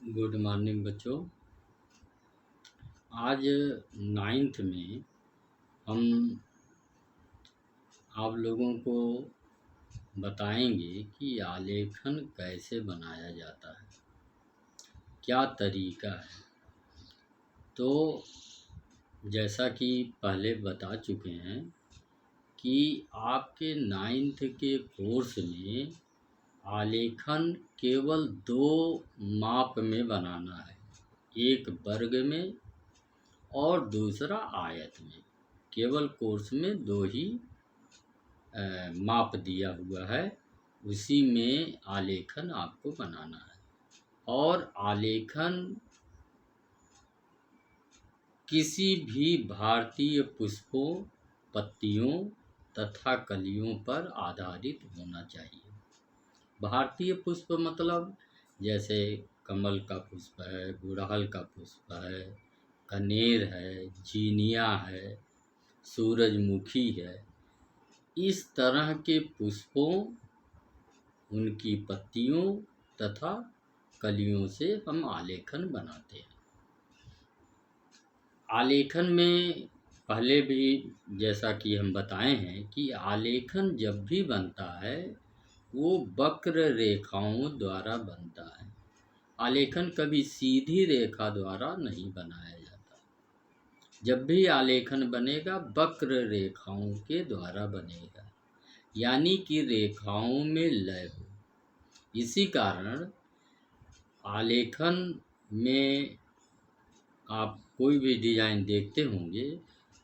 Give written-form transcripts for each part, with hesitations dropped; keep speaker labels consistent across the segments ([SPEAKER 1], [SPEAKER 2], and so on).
[SPEAKER 1] Good morning बच्चों। आज 9th में हम आप लोगों को बताएंगे कि आलेखन कैसे बनाया जाता है, क्या तरीका है। तो जैसा कि पहले बता चुके हैं कि आपके 9th के कोर्स में आलेखन केवल 2 माप में बनाना है, एक वर्ग में और दूसरा आयत में। केवल कोर्स में 2 ही माप दिया हुआ है, उसी में आलेखन आपको बनाना है। और आलेखन किसी भी भारतीय पुष्पों, पत्तियों तथा कलियों पर आधारित होना चाहिए। भारतीय पुष्प मतलब जैसे कमल का पुष्प है, गुड़हल का पुष्प है, कनेर है, जीनिया है, सूरजमुखी है। इस तरह के पुष्पों, उनकी पत्तियों तथा कलियों से हम आलेखन बनाते हैं। आलेखन में पहले भी जैसा कि हम बताए हैं कि आलेखन जब भी बनता है वो वक्र रेखाओं द्वारा बनता है। आलेखन कभी सीधी रेखा द्वारा नहीं बनाया जाता। जब भी आलेखन बनेगा वक्र रेखाओं के द्वारा बनेगा, यानी कि रेखाओं में लय हो। इसी कारण आलेखन में आप कोई भी डिजाइन देखते होंगे,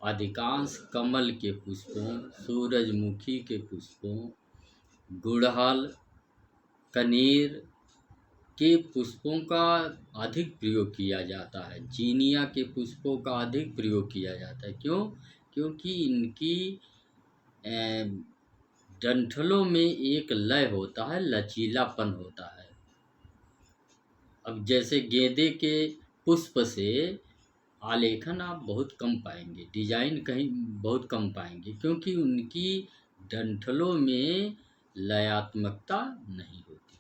[SPEAKER 1] अधिकांश कमल के पुष्पों, सूरजमुखी के पुष्पों, गुड़हल, कनेर के पुष्पों का अधिक प्रयोग किया जाता है। जीनिया के पुष्पों का अधिक प्रयोग किया जाता है। क्यों? क्योंकि इनकी डंठलों में एक लय होता है, लचीलापन होता है। अब जैसे गेंदे के पुष्प से आलेखन आप बहुत कम पाएंगे, डिजाइन कहीं बहुत कम पाएंगे, क्योंकि उनकी डंठलों में लयात्मकता नहीं होती।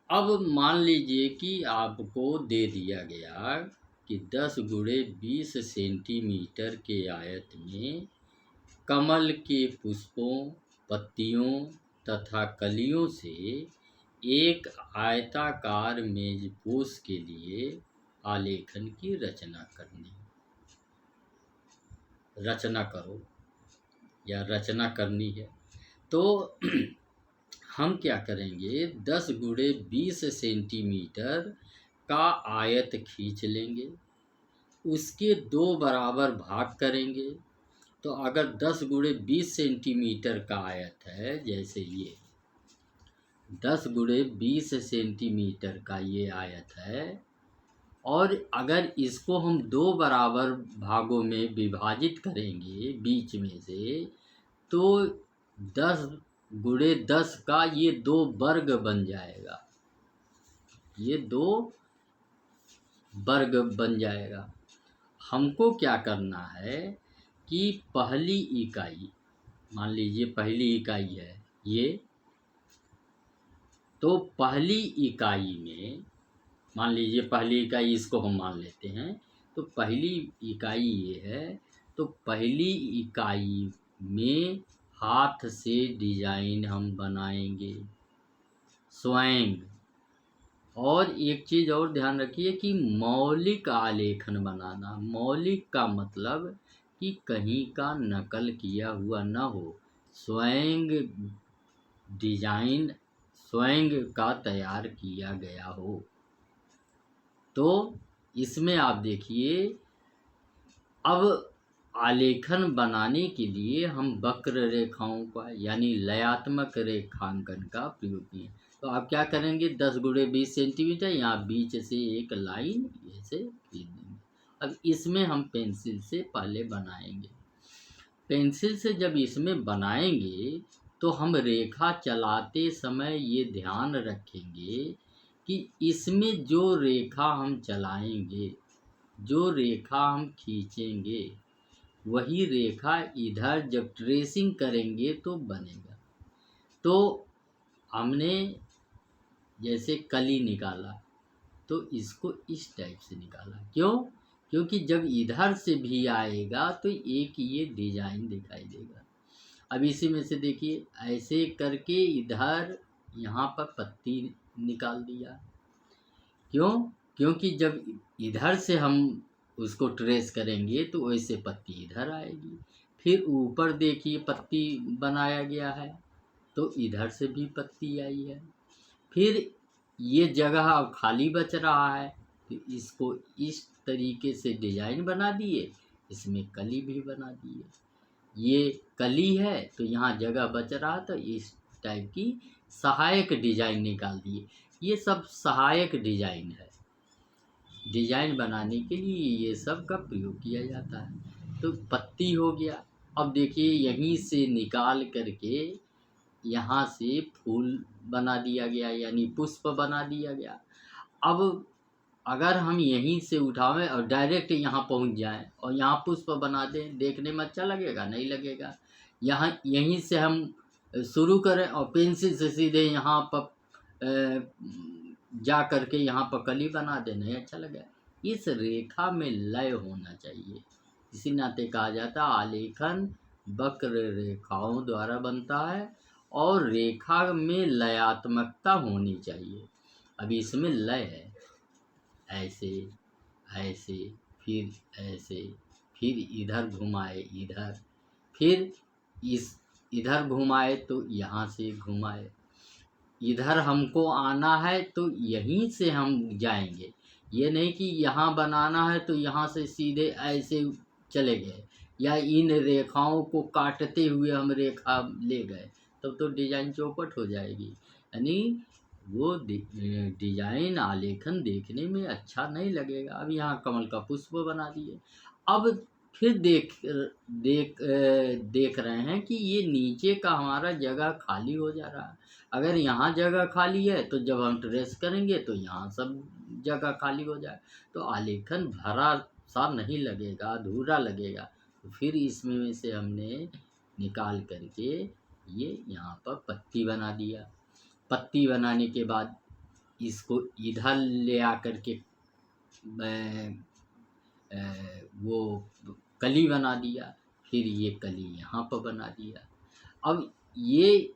[SPEAKER 1] अब मान लीजिए कि आपको दे दिया गया कि 10 गुणे 20 सेंटीमीटर के आयत में कमल के पुष्पों, पत्तियों तथा कलियों से एक आयताकार मेजपोश के लिए आलेखन की रचना करनी। रचना करो या रचना करनी है तो हम क्या करेंगे, 10 गुणे 20 सेंटीमीटर का आयत खींच लेंगे, उसके 2 बराबर भाग करेंगे। तो अगर 10 गुणे 20 सेंटीमीटर का आयत है, जैसे ये 10 गुणे 20 सेंटीमीटर का ये आयत है, और अगर इसको हम 2 बराबर भागों में विभाजित करेंगे बीच में से, तो 10 गुणे 10 का ये 2 वर्ग बन जाएगा। ये 2 वर्ग बन जाएगा। हमको क्या करना है कि पहली इकाई, मान लीजिए पहली इकाई है ये, तो पहली इकाई में मान लीजिए पहली इकाई इसको हम मान लेते हैं, तो पहली इकाई ये है, तो पहली इकाई में हाथ से डिजाइन हम बनाएंगे स्वयं। और एक चीज़ और ध्यान रखिए कि मौलिक आलेखन बनाना। मौलिक का मतलब कि कहीं का नकल किया हुआ न हो, स्वयं डिजाइन स्वयं का तैयार किया गया हो। तो इसमें आप देखिए, अब आलेखन बनाने के लिए हम वक्र रेखाओं का यानी लयात्मक रेखांकन का प्रयोग किए। तो आप क्या करेंगे, 10 गुणे 20 सेंटीमीटर यहाँ बीच से एक लाइन ऐसे खींच देंगे। अब इसमें हम पेंसिल से पहले बनाएंगे। पेंसिल से जब इसमें बनाएंगे तो हम रेखा चलाते समय ये ध्यान रखेंगे कि इसमें जो रेखा हम चलाएंगे, जो रेखा हम खींचेंगे, वही रेखा इधर जब ट्रेसिंग करेंगे तो बनेगा। तो हमने जैसे कली निकाला तो इसको इस टाइप से निकाला। क्यों? क्योंकि जब इधर से भी आएगा तो एक ये डिजाइन दिखाई देगा। अब इसी में से देखिए ऐसे करके इधर यहाँ पर पत्ती निकाल दिया। क्यों? क्योंकि जब इधर से हम उसको ट्रेस करेंगे तो वैसे पत्ती इधर आएगी। फिर ऊपर देखिए पत्ती बनाया गया है तो इधर से भी पत्ती आई है। फिर ये जगह अब खाली बच रहा है तो इसको इस तरीके से डिजाइन बना दिए, इसमें कली भी बना दिए। ये कली है तो यहाँ जगह बच रहा तो इस टाइप की सहायक डिजाइन निकाल दिए। ये सब सहायक डिजाइन है। डिजाइन बनाने के लिए ये सब का प्रयोग किया जाता है। तो पत्ती हो गया। अब देखिए यहीं से निकाल करके यहाँ से फूल बना दिया गया, यानी पुष्प बना दिया गया। अब अगर हम यहीं से उठावें और डायरेक्ट यहाँ पहुँच जाएं और यहाँ पुष्प बना दें, देखने में अच्छा लगेगा? नहीं लगेगा। यहाँ यहीं से हम शुरू करें और पेंसिल से सीधे यहाँ पर जा करके यहाँ पर कली बना दें, नहीं अच्छा लगेगा। इस रेखा में लय होना चाहिए। इसी नाते कहा जाता है आलेखन वक्र रेखाओं द्वारा बनता है और रेखा में लयात्मकता होनी चाहिए। अब इसमें लय है, ऐसे ऐसे फिर ऐसे, फिर इधर घुमाए इधर, फिर इस इधर घुमाए तो यहाँ से घुमाए, इधर हमको आना है तो यहीं से हम जाएंगे। ये नहीं कि यहाँ बनाना है तो यहाँ से सीधे ऐसे चले गए या इन रेखाओं को काटते हुए हम रेखा ले गए, तब तो डिजाइन चौपट हो जाएगी। यानी वो डिजाइन आलेखन देखने में अच्छा नहीं लगेगा। अब यहाँ कमल का पुष्प बना दिए। अब फिर देख रहे हैं कि ये नीचे का हमारा जगह खाली हो जा रहा है। अगर यहाँ जगह खाली है तो जब हम ट्रेस करेंगे तो यहाँ सब जगह खाली हो जाए तो आलेखन भरा सा नहीं लगेगा, अधूरा लगेगा। तो फिर इसमें से हमने निकाल करके ये यहाँ पर पत्ती बना दिया। पत्ती बनाने के बाद इसको इधर ले आकर के वो कली बना दिया। फिर ये कली यहाँ पर बना दिया। अब ये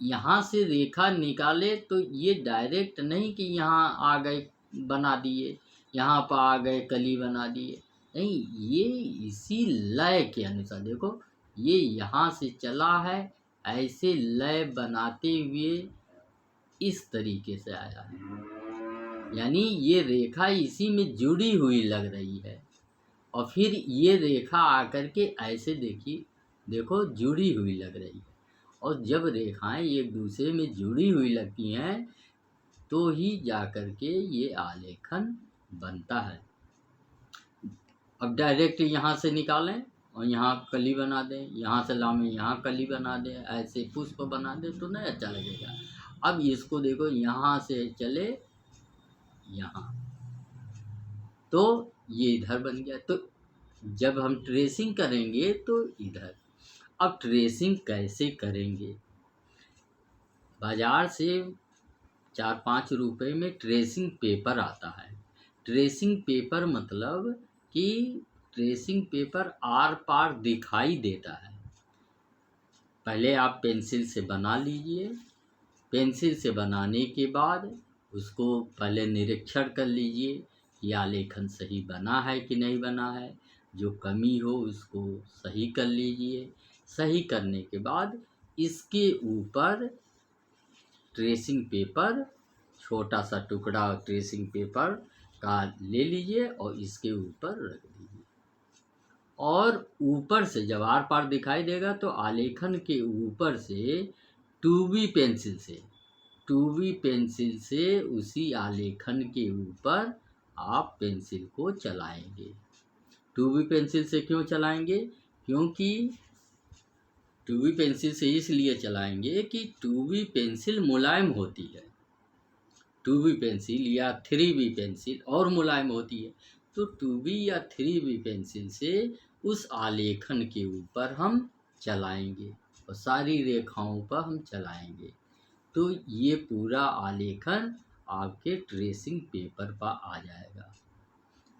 [SPEAKER 1] यहाँ से रेखा निकाले तो ये डायरेक्ट नहीं कि यहाँ आ गए बना दिए, यहाँ पर आ गए कली बना दिए, नहीं, ये इसी लय के अनुसार देखो ये यहाँ से चला है, ऐसे लय बनाते हुए इस तरीके से आया है। यानी ये रेखा इसी में जुड़ी हुई लग रही है और फिर ये रेखा आकर के ऐसे देखिए, देखो जुड़ी हुई लग रही है। और जब रेखाएं एक दूसरे में जुड़ी हुई लगती हैं तो ही जाकर के ये आलेखन बनता है। अब डायरेक्ट यहाँ से निकालें और यहाँ कली बना दें, यहाँ से लामें यहाँ कली बना दें, ऐसे पुष्प बना दें तो नहीं अच्छा लगेगा। अब इसको देखो यहाँ से चले यहाँ तो ये इधर बन गया। तो जब हम ट्रेसिंग करेंगे तो इधर। अब ट्रेसिंग कैसे करेंगे? बाज़ार से 4-5 रुपए में ट्रेसिंग पेपर आता है। ट्रेसिंग पेपर मतलब कि ट्रेसिंग पेपर आर पार दिखाई देता है। पहले आप पेंसिल से बना लीजिए। पेंसिल से बनाने के बाद उसको पहले निरीक्षण कर लीजिए कि आलेखन सही बना है कि नहीं बना है। जो कमी हो उसको सही कर लीजिए। सही करने के बाद इसके ऊपर ट्रेसिंग पेपर, छोटा सा टुकड़ा ट्रेसिंग पेपर का ले लीजिए और इसके ऊपर रख दीजिए। और ऊपर से जब आर पार दिखाई देगा तो आलेखन के ऊपर से 2B पेंसिल से उसी आलेखन के ऊपर आप पेंसिल को चलाएंगे। 2B पेंसिल से क्यों चलाएंगे? क्योंकि 2B पेंसिल से इसलिए चलाएंगे कि 2B पेंसिल मुलायम होती है। 2B पेंसिल या 3B पेंसिल और मुलायम होती है। तो 2B या 3B पेंसिल से उस आलेखन के ऊपर हम चलाएंगे और सारी रेखाओं पर हम चलाएंगे तो ये पूरा आलेखन आपके ट्रेसिंग पेपर पर आ जाएगा।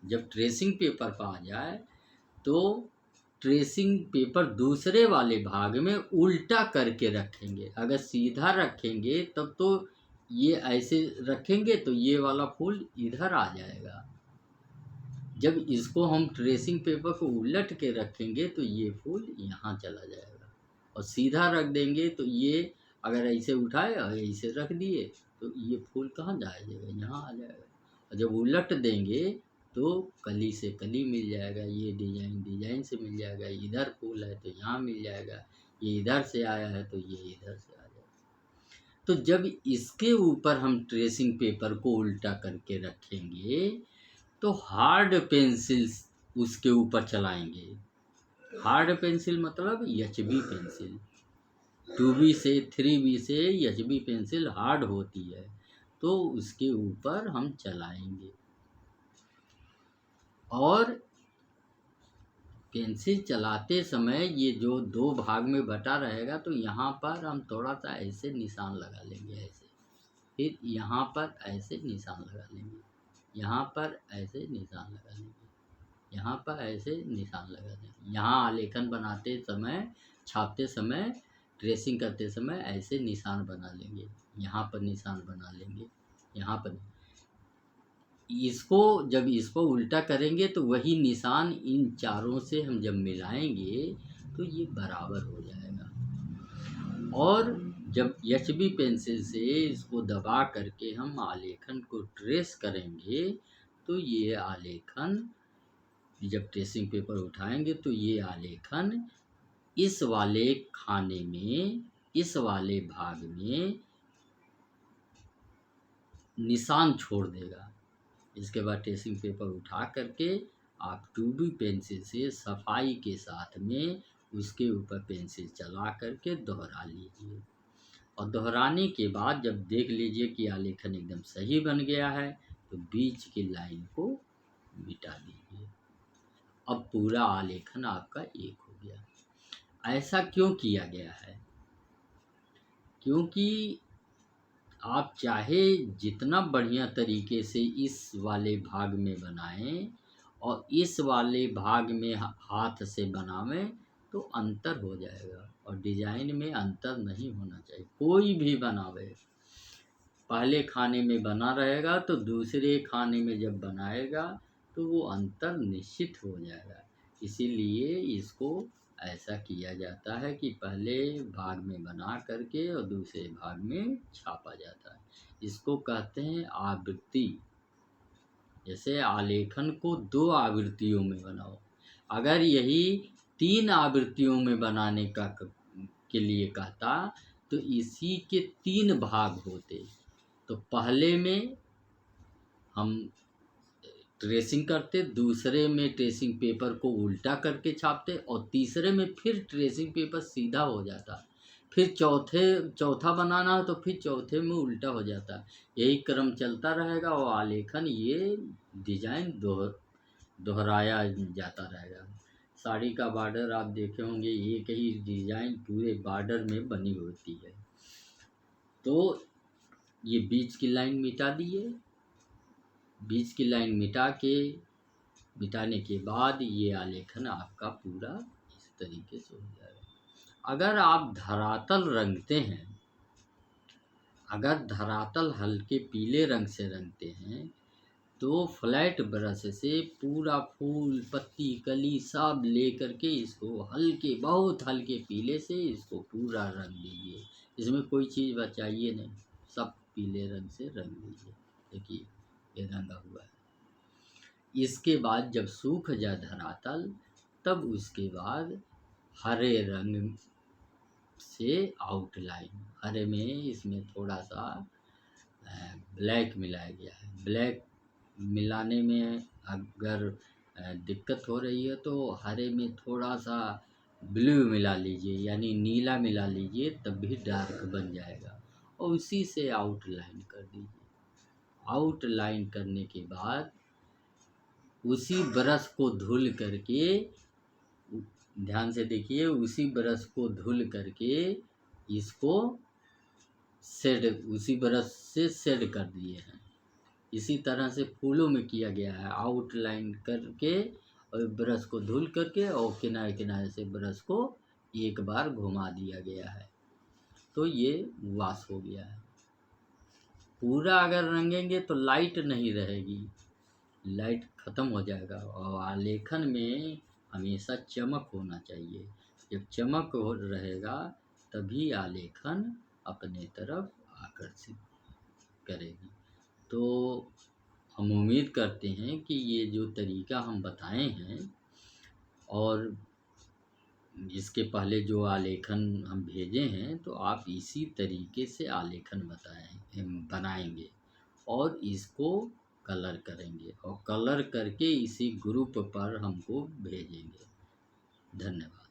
[SPEAKER 1] जब ट्रेसिंग पेपर पर आ जाए तो ट्रेसिंग पेपर दूसरे वाले भाग में उल्टा करके रखेंगे। अगर सीधा रखेंगे तब तो ये ऐसे रखेंगे तो ये वाला फूल इधर आ जाएगा। जब इसको हम ट्रेसिंग पेपर को उलट के रखेंगे तो ये फूल यहाँ चला जाएगा, और सीधा रख देंगे तो ये अगर ऐसे उठाए और ऐसे रख दिए तो ये फूल कहाँ जाएगा, यहाँ आ जाएगा। और जब उलट देंगे तो कली से कली मिल जाएगा, ये डिजाइन डिजाइन से मिल जाएगा। इधर फूल है तो यहाँ मिल जाएगा, ये इधर से आया है तो ये इधर से आ जाएगा। तो जब इसके ऊपर हम ट्रेसिंग पेपर को उल्टा करके रखेंगे तो हार्ड पेंसिल उसके ऊपर चलाएंगे। हार्ड पेंसिल मतलब एचबी पेंसिल, 2B से 3B से एचबी पेंसिल हार्ड होती है, तो उसके ऊपर हम चलाएंगे। और पेंसिल चलाते समय ये जो दो भाग में बटा रहेगा तो यहाँ पर हम थोड़ा सा ऐसे निशान लगा लेंगे, ऐसे, फिर यहाँ पर ऐसे निशान लगा लेंगे, यहाँ पर ऐसे निशान लगा लेंगे, यहाँ पर ऐसे निशान लगा देंगे। यहाँ आलेखन बनाते समय, छापते समय, ट्रेसिंग करते समय ऐसे निशान बना लेंगे, यहाँ पर निशान बना लेंगे, यहाँ पर। इसको जब इसको उल्टा करेंगे तो वही निशान इन चारों से हम जब मिलाएंगे तो ये बराबर हो जाएगा। और जब एचबी पेंसिल से इसको दबा करके हम आलेखन को ट्रेस करेंगे तो ये आलेखन, जब ट्रेसिंग पेपर उठाएंगे तो ये आलेखन इस वाले खाने में, इस वाले भाग में निशान छोड़ देगा। इसके बाद ट्रेसिंग पेपर उठा करके आप 2B पेंसिल से सफाई के साथ में उसके ऊपर पेंसिल चला करके दोहरा लीजिए। और दोहराने के बाद जब देख लीजिए कि आलेखन एकदम सही बन गया है तो बीच की लाइन को मिटा दीजिए। अब पूरा आलेखन आपका एक हो गया। ऐसा क्यों किया गया है? क्योंकि आप चाहे जितना बढ़िया तरीके से इस वाले भाग में बनाएं और इस वाले भाग में हाथ से बनावें तो अंतर हो जाएगा, और डिजाइन में अंतर नहीं होना चाहिए। कोई भी बनावे, पहले खाने में बना रहेगा तो दूसरे खाने में जब बनाएगा तो वो अंतर निश्चित हो जाएगा। इसीलिए इसको ऐसा किया जाता है कि पहले भाग में बना करके और दूसरे भाग में छापा जाता है। इसको कहते हैं आवृत्ति। जैसे आलेखन को 2 आवृत्तियों में बनाओ, अगर यही 3 आवृत्तियों में बनाने का के लिए कहता तो इसी के 3 भाग होते। तो पहले में हम ट्रेसिंग करते, दूसरे में ट्रेसिंग पेपर को उल्टा करके छापते, और तीसरे में फिर ट्रेसिंग पेपर सीधा हो जाता। फिर चौथा बनाना हो तो फिर चौथे में उल्टा हो जाता। यही क्रम चलता रहेगा और आलेखन ये डिजाइन दोहराया जाता रहेगा। साड़ी का बॉर्डर आप देखे होंगे, एक ही डिजाइन पूरे बॉर्डर में बनी होती है। तो ये बीच की लाइन मिटा दिए, बीच की लाइन मिटाने के बाद ये आलेखन आपका पूरा इस तरीके से हो जाएगा। अगर आप धरातल रंगते हैं, अगर धरातल हल्के पीले रंग से रंगते हैं तो फ्लैट ब्रश से पूरा फूल, पत्ती, कली सब लेकर के इसको हल्के, बहुत हल्के पीले से इसको पूरा रंग दीजिए। इसमें कोई चीज़ बचाइए नहीं, सब पीले रंग से रंग दीजिए। देखिए ये रंगा हुआ है। इसके बाद जब सूख जाए धरातल तब उसके बाद हरे रंग से आउटलाइन, हरे में इसमें थोड़ा सा ब्लैक मिलाया गया है। ब्लैक मिलाने में अगर दिक्कत हो रही है तो हरे में थोड़ा सा ब्लू मिला लीजिए, यानी नीला मिला लीजिए, तब भी डार्क बन जाएगा। और उसी से आउटलाइन कर दीजिए। आउटलाइन करने के बाद उसी ब्रश को धुल करके, ध्यान से देखिए, उसी ब्रश को धुल करके इसको शेड उसी ब्रश से शेड कर दिए हैं। इसी तरह से फूलों में किया गया है, आउटलाइन करके और ब्रश को धुल करके और किनारे किनारे से ब्रश को एक बार घुमा दिया गया है, तो ये वाश हो गया है। पूरा अगर रंगेंगे तो लाइट नहीं रहेगी, लाइट ख़त्म हो जाएगा। और आलेखन में हमेशा चमक होना चाहिए, जब चमक रहेगा तभी आलेखन अपने तरफ आकर्षित करेगी। तो हम उम्मीद करते हैं कि ये जो तरीका हम बताए हैं और इसके पहले जो आलेखन हम भेजे हैं, तो आप इसी तरीके से आलेखन बनाएंगे और इसको कलर करेंगे और कलर करके इसी ग्रुप पर हमको भेजेंगे। धन्यवाद।